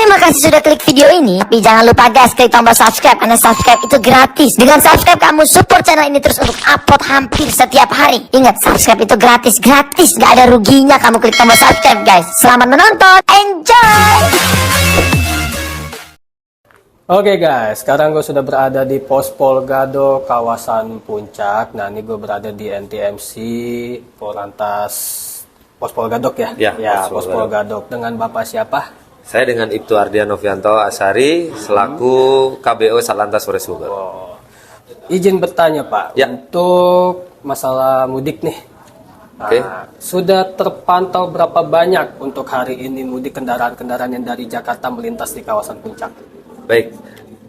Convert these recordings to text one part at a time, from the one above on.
Terima kasih sudah klik video ini. Tapi jangan lupa guys, klik tombol subscribe karena subscribe itu gratis. Dengan subscribe kamu support channel ini terus untuk upload hampir setiap hari. Ingat, subscribe itu gratis, gak ada ruginya kamu klik tombol subscribe guys. Selamat menonton, enjoy. Oke guys, sekarang gue sudah berada di Pos Polgado kawasan Puncak. Nah ini gue berada di NTMC Polantas Pos Polgadok ya? Ya, Pos Polgadok. Dengan Bapak siapa? Saya dengan Ibtu Ardianovianto Asari selaku KBO Satlantas Polres Bogor. Oh. Izin bertanya Pak, Ya. untuk masalah mudik nih. Oke. Sudah terpantau berapa banyak untuk hari ini mudik kendaraan-kendaraan yang dari Jakarta melintas di kawasan Puncak? Baik,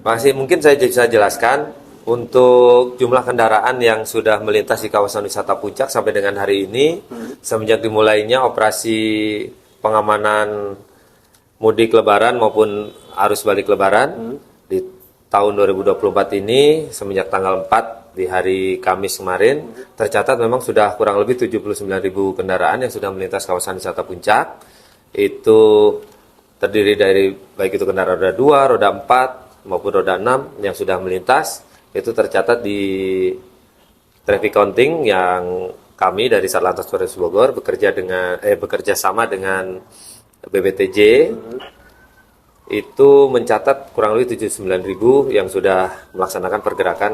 masih mungkin saya bisa jelaskan untuk jumlah kendaraan yang sudah melintas di kawasan wisata Puncak sampai dengan hari ini, semenjak dimulainya operasi pengamanan mudik Lebaran maupun arus balik Lebaran di tahun 2024 ini, semenjak tanggal 4 di hari Kamis kemarin, tercatat memang sudah kurang lebih 79.000 kendaraan yang sudah melintas kawasan wisata Puncak. Itu terdiri dari baik itu kendaraan roda 2, roda 4 maupun roda 6 yang sudah melintas. Itu tercatat di traffic counting yang kami dari Satlantas Polres Bogor bekerja sama dengan BPTJ itu mencatat kurang lebih 79.000 yang sudah melaksanakan pergerakan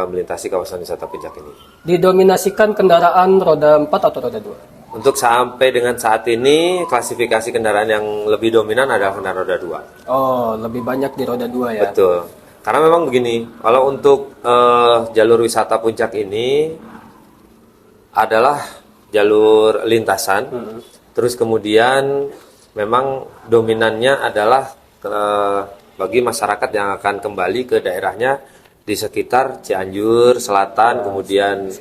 melintasi kawasan wisata Puncak ini. Didominasikan kendaraan roda 4 atau roda 2? Untuk sampai dengan saat ini, klasifikasi kendaraan yang lebih dominan adalah kendaraan roda 2. Oh, lebih banyak di roda 2 ya? Betul. Karena memang begini, kalau untuk jalur wisata Puncak ini adalah jalur lintasan, terus kemudian memang dominannya adalah bagi masyarakat yang akan kembali ke daerahnya di sekitar Cianjur Selatan, kemudian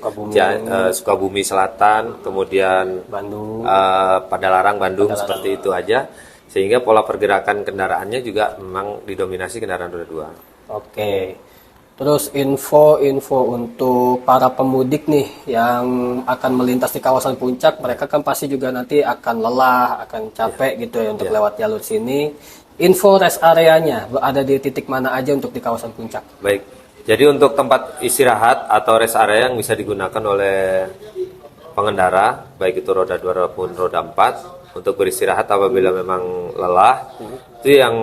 Sukabumi Selatan, kemudian Bandung, Padalarang, Bandung, seperti itu aja. Sehingga pola pergerakan kendaraannya juga memang didominasi kendaraan roda 2. Oke. Terus info untuk para pemudik nih yang akan melintas di kawasan Puncak, mereka kan pasti juga nanti akan lelah, akan capek gitu ya untuk lewat jalur sini. Info rest areanya ada di titik mana aja untuk di kawasan Puncak? Baik. Jadi untuk tempat istirahat atau rest area yang bisa digunakan oleh pengendara, baik itu roda 2 maupun roda 4, untuk beristirahat apabila memang lelah, itu yang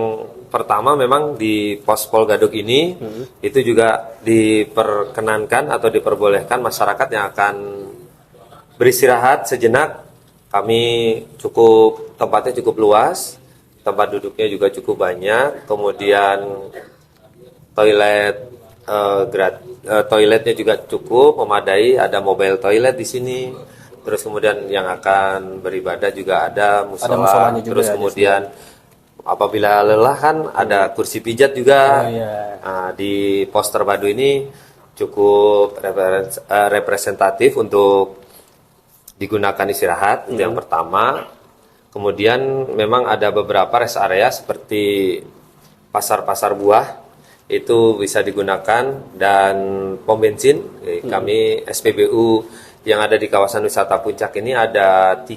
pertama memang di Pos Polgadok ini, itu juga diperkenankan atau diperbolehkan masyarakat yang akan beristirahat sejenak. Kami tempatnya cukup luas, tempat duduknya juga cukup banyak, kemudian toiletnya juga cukup memadai, ada mobile toilet di sini. Terus kemudian yang akan beribadah juga ada musola. Terus kemudian apabila lelah kan ada kursi pijat juga. Nah, di pos terpadu ini cukup representatif untuk digunakan istirahat. Itu yang pertama. Kemudian memang ada beberapa rest area seperti pasar-pasar buah itu bisa digunakan, dan pom bensin. Kami SPBU yang ada di kawasan wisata Puncak ini ada 4,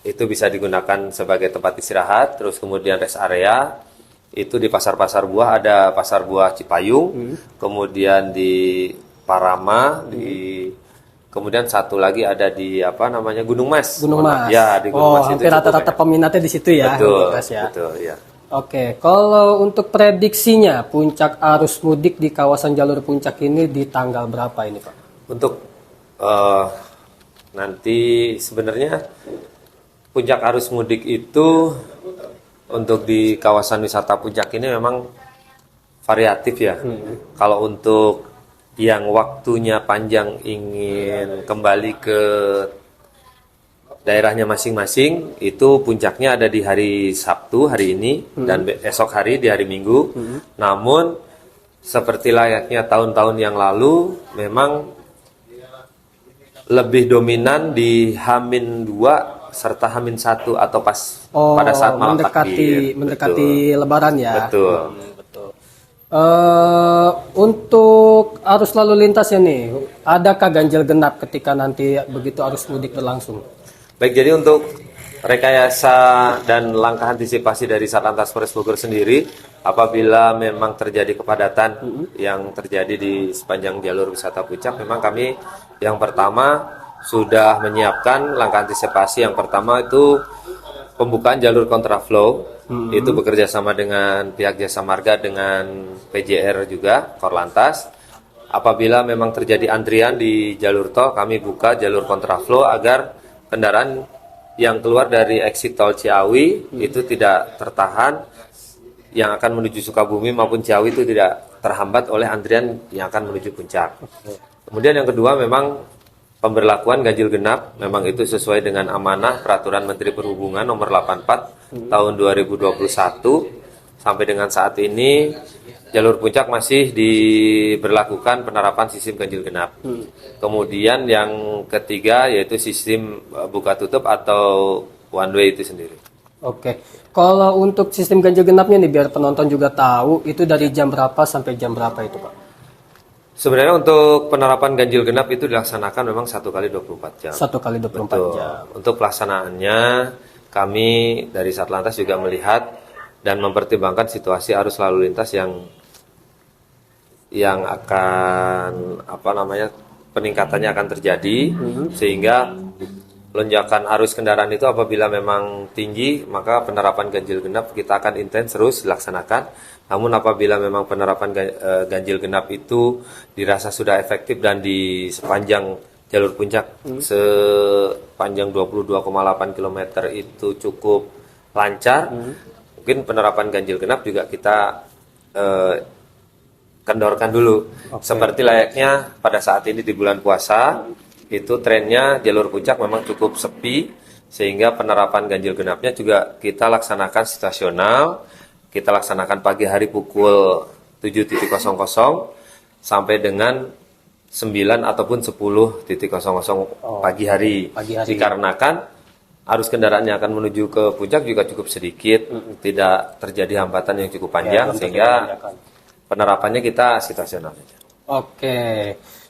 itu bisa digunakan sebagai tempat istirahat. Terus kemudian rest area itu di pasar-pasar buah, ada pasar buah Cipayung, kemudian di Parama, kemudian satu lagi ada di Gunung Mas. Ya, di Gunung Mas itu rata-rata peminatnya di situ ya. Betul, ya. betul ya. Oke, kalau untuk prediksinya puncak arus mudik di kawasan jalur Puncak ini di tanggal berapa ini Pak? Untuk nanti sebenarnya puncak arus mudik itu untuk di kawasan wisata Puncak ini memang variatif ya. Kalau untuk yang waktunya panjang ingin kembali ke daerahnya masing-masing, itu puncaknya ada di hari Sabtu hari ini dan esok hari di hari Minggu. Namun seperti layaknya tahun-tahun yang lalu, memang lebih dominan di H-2 serta H-1 atau pada saat malam takbir. Mendekati Lebaran ya. Betul. Untuk arus lalu lintasnya nih, adakah ganjil genap ketika nanti begitu arus mudik berlangsung? Baik, jadi untuk rekayasa dan langkah antisipasi dari Satlantas Polres Bogor sendiri apabila memang terjadi kepadatan yang terjadi di sepanjang jalur wisata puncak, memang kami yang pertama sudah menyiapkan langkah antisipasi. Yang pertama itu pembukaan jalur kontraflow, itu bekerja sama dengan pihak Jasa Marga dengan PJR juga, Korlantas. Apabila memang terjadi antrian di jalur tol, kami buka jalur kontraflow agar kendaraan yang keluar dari exit tol Ciawi itu tidak tertahan, yang akan menuju Sukabumi maupun Ciawi itu tidak terhambat oleh antrian yang akan menuju puncak. Kemudian yang kedua memang pemberlakuan ganjil genap, memang itu sesuai dengan amanah Peraturan Menteri Perhubungan nomor 84 tahun 2021. Sampai dengan saat ini jalur puncak masih diberlakukan penerapan sistem ganjil genap. Kemudian yang ketiga yaitu sistem buka tutup atau one way itu sendiri. Oke, kalau untuk sistem ganjil genapnya nih biar penonton juga tahu itu dari jam berapa sampai jam berapa itu Pak? Sebenarnya untuk penerapan ganjil genap itu dilaksanakan memang 1 kali 24 jam. 1 kali 24 Betul. jam. Untuk pelaksanaannya kami dari Satlantas juga melihat dan mempertimbangkan situasi arus lalu lintas yang akan peningkatannya akan terjadi, sehingga lonjakan arus kendaraan itu apabila memang tinggi, maka penerapan ganjil genap kita akan intens terus dilaksanakan. Namun apabila memang penerapan ganjil genap itu dirasa sudah efektif dan di sepanjang jalur puncak sepanjang 22,8 km itu cukup lancar, mungkin penerapan ganjil genap juga kita kendorkan dulu. Seperti layaknya pada saat ini di bulan puasa, itu trennya jalur puncak memang cukup sepi, sehingga penerapan ganjil genapnya juga kita laksanakan situasional. Kita laksanakan pagi hari pukul 7.00 sampai dengan 9 ataupun 10.00 pagi hari. Dikarenakan arus kendaraan yang akan menuju ke puncak juga cukup sedikit, tidak terjadi hambatan yang cukup panjang, sehingga penerapannya kita situasional saja. Oke.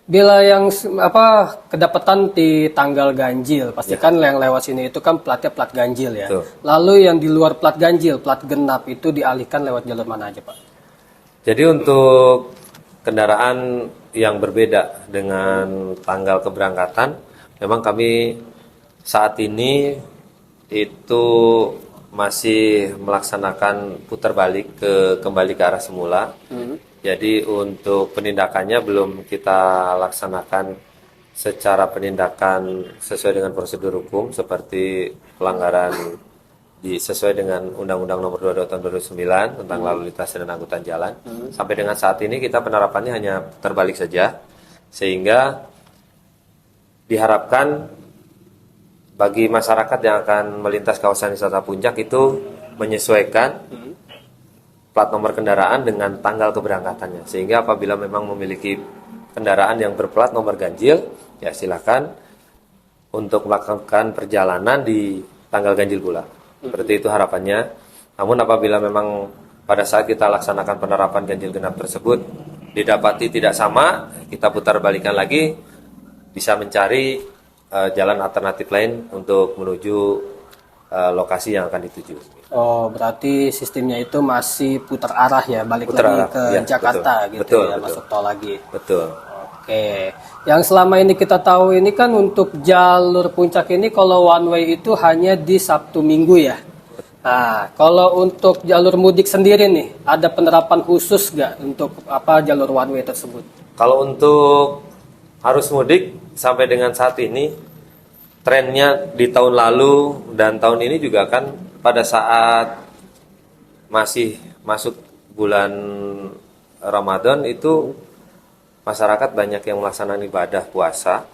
Bila yang kedapatan di tanggal ganjil, pastikan yang lewat sini itu kan platnya plat ganjil ya. Betul. Lalu yang di luar plat ganjil, plat genap itu dialihkan lewat jalur mana aja Pak? Jadi untuk kendaraan yang berbeda dengan tanggal keberangkatan, memang kami saat ini itu masih melaksanakan putar balik kembali ke arah semula. Jadi untuk penindakannya belum kita laksanakan secara penindakan sesuai dengan prosedur hukum seperti pelanggaran sesuai dengan Undang-Undang Nomor 22 Tahun 2009 tentang lalu lintas dan angkutan jalan. Sampai dengan saat ini kita penerapannya hanya putar balik saja, sehingga diharapkan bagi masyarakat yang akan melintas kawasan wisata puncak itu menyesuaikan plat nomor kendaraan dengan tanggal keberangkatannya, sehingga apabila memang memiliki kendaraan yang berplat nomor ganjil, ya silakan untuk melakukan perjalanan di tanggal ganjil pula. Seperti itu harapannya. Namun apabila memang pada saat kita laksanakan penerapan ganjil genap tersebut didapati tidak sama, kita putar balikan lagi, bisa mencari jalan alternatif lain untuk menuju lokasi yang akan dituju. Oh, berarti sistemnya itu masih putar arah ya, balik Putar lagi arah, ke ya, Jakarta betul. gitu Betul, ya, betul. masuk tol lagi. Betul. Oke. Yang selama ini kita tahu ini kan untuk jalur puncak ini kalau one way itu hanya di Sabtu Minggu ya. Nah, kalau untuk jalur mudik sendiri nih, ada penerapan khusus nggak untuk jalur one way tersebut? Kalau untuk arus mudik sampai dengan saat ini, trennya di tahun lalu dan tahun ini juga kan pada saat masih masuk bulan Ramadan itu masyarakat banyak yang melaksanakan ibadah puasa,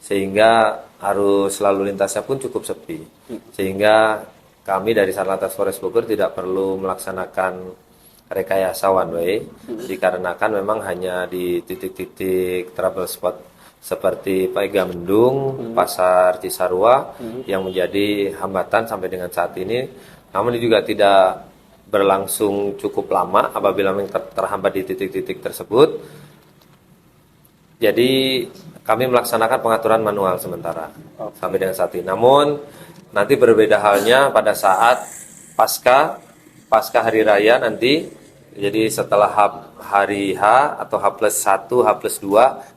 sehingga arus lalu lintasnya pun cukup sepi. Sehingga kami dari Satlantas Polres Bogor tidak perlu melaksanakan rekayasa one way, dikarenakan memang hanya di titik-titik trouble spot seperti Paegamendung, Pasar Cisarua yang menjadi hambatan sampai dengan saat ini. Namun ini juga tidak berlangsung cukup lama apabila memang terhambat di titik-titik tersebut. Jadi kami melaksanakan pengaturan manual sementara sampai dengan saat ini. Namun Nanti berbeda halnya pada saat pasca hari raya nanti. Jadi setelah hari H atau H+1, H+2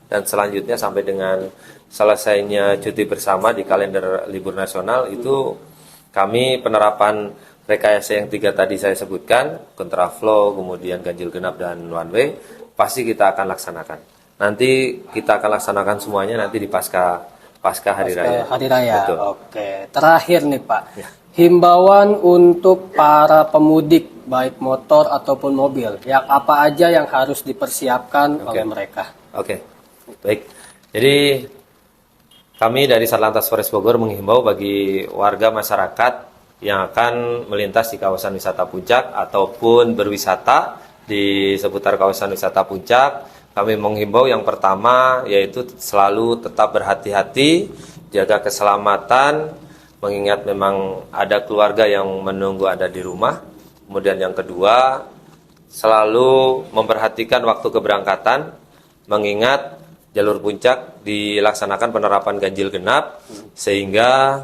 dan selanjutnya sampai dengan selesainya cuti bersama di kalender libur nasional itu kami penerapan rekayasa yang 3 tadi saya sebutkan, kontraflow, kemudian ganjil genap dan one way, pasti kita akan laksanakan. Nanti kita akan laksanakan semuanya nanti di pasca hari raya. Hari raya. Betul. Oke. Terakhir nih Pak. Ya. Himbauan untuk para pemudik baik motor ataupun mobil, yang apa aja yang harus dipersiapkan oleh mereka? Oke. Baik. Jadi kami dari Satlantas Polres Bogor menghimbau bagi warga masyarakat yang akan melintas di kawasan wisata Puncak ataupun berwisata di seputar kawasan wisata Puncak. Kami menghimbau yang pertama yaitu selalu tetap berhati-hati, jaga keselamatan, mengingat memang ada keluarga yang menunggu ada di rumah. Kemudian yang kedua, selalu memperhatikan waktu keberangkatan, mengingat jalur Puncak dilaksanakan penerapan ganjil genap, sehingga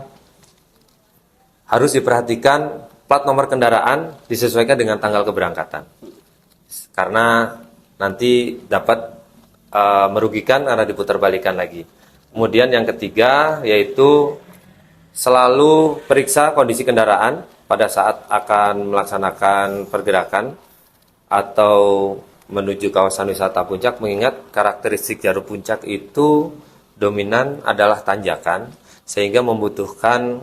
harus diperhatikan plat nomor kendaraan disesuaikan dengan tanggal keberangkatan. Karena nanti dapat merugikan karena diputar-balikan lagi. Kemudian yang ketiga yaitu selalu periksa kondisi kendaraan pada saat akan melaksanakan pergerakan atau menuju kawasan wisata Puncak, mengingat karakteristik jalur Puncak itu dominan adalah tanjakan sehingga membutuhkan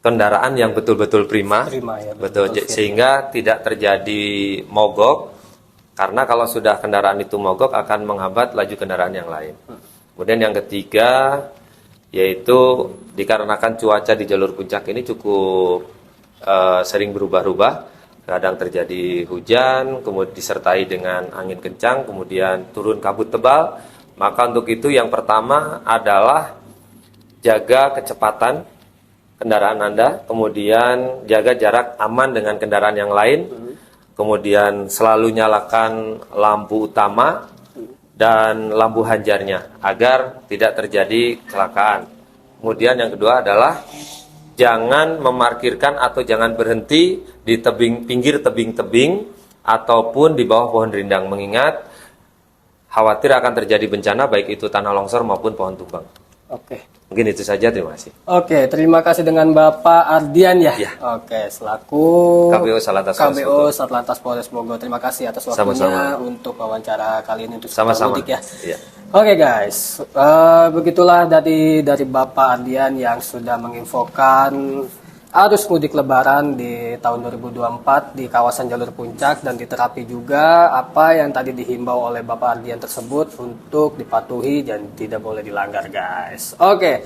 kendaraan yang betul-betul prima Ya, betul, sehingga tidak terjadi mogok, karena kalau sudah kendaraan itu mogok akan menghambat laju kendaraan yang lain. Kemudian yang ketiga yaitu dikarenakan cuaca di jalur Puncak ini cukup sering berubah-ubah, kadang terjadi hujan, kemudian disertai dengan angin kencang, kemudian turun kabut tebal. Maka untuk itu yang pertama adalah jaga kecepatan kendaraan Anda, kemudian jaga jarak aman dengan kendaraan yang lain, kemudian selalu nyalakan lampu utama dan lampu hanjarnya agar tidak terjadi kecelakaan. Kemudian yang kedua adalah jangan memarkirkan atau jangan berhenti di pinggir tebing-tebing ataupun di bawah pohon rindang, mengingat khawatir akan terjadi bencana baik itu tanah longsor maupun pohon tumbang. Oke. Mungkin itu saja, terima kasih. Oke, terima kasih dengan Bapak Ardian ya. Ya. Oke, selaku KPO Satlantas Polres Bogor. Terima kasih atas waktunya Sama-sama. untuk wawancara kali ini untuk Sama-sama. pemudik ya. Ya. Oke guys, begitulah dari Bapak Ardian yang sudah menginfokan arus mudik lebaran di tahun 2024 di kawasan jalur Puncak, dan diterapi juga apa yang tadi dihimbau oleh Bapak Ardian tersebut untuk dipatuhi dan tidak boleh dilanggar guys. Oke,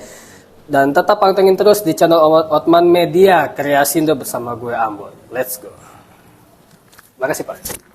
dan tetap pantengin terus di channel Otman Media Kreasindo bersama gue Ambon. Let's go. Terima kasih Pak.